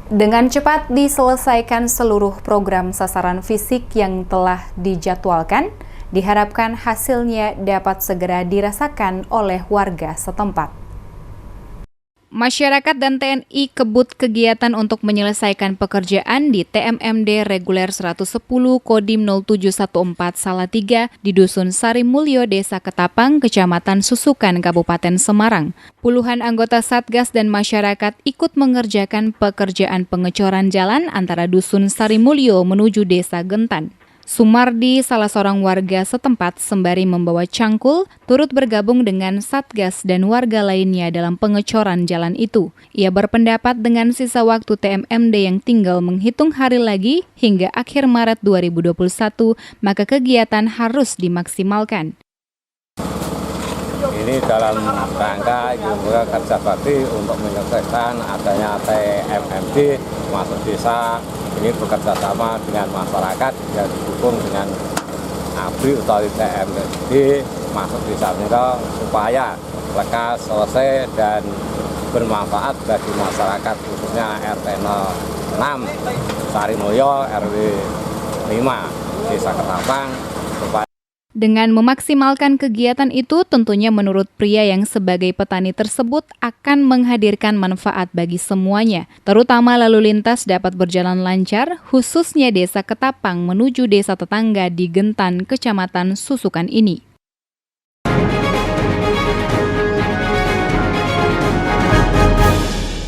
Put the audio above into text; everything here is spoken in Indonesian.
Dengan cepat diselesaikan seluruh program sasaran fisik yang telah dijadwalkan, diharapkan hasilnya dapat segera dirasakan oleh warga setempat. Masyarakat dan TNI kebut kegiatan untuk menyelesaikan pekerjaan di TMMD Reguler 110 Kodim 0714 Salatiga di Dusun Sarimulyo, Desa Ketapang, Kecamatan Susukan, Kabupaten Semarang. Puluhan anggota Satgas dan masyarakat ikut mengerjakan pekerjaan pengecoran jalan antara Dusun Sarimulyo menuju Desa Gentan. Sumardi, salah seorang warga setempat, sembari membawa cangkul, turut bergabung dengan Satgas dan warga lainnya dalam pengecoran jalan itu. Ia berpendapat dengan sisa waktu TMMD yang tinggal menghitung hari lagi hingga akhir Maret 2021, maka kegiatan harus dimaksimalkan. Ini dalam rangka juga kerja bakti untuk menyelesaikan adanya TMMD masuk desa. Ini bekerja sama dengan masyarakat yang didukung dengan ABRI atau TMMD masuk desa Miro supaya lekas, selesai, dan bermanfaat bagi masyarakat khususnya RT 06 Sarimulyo, RW 5 Desa Ketapang. Dengan memaksimalkan kegiatan itu, tentunya menurut pria yang sebagai petani tersebut akan menghadirkan manfaat bagi semuanya, terutama lalu lintas dapat berjalan lancar, khususnya Desa Ketapang menuju desa tetangga di Gentan, Kecamatan Susukan ini.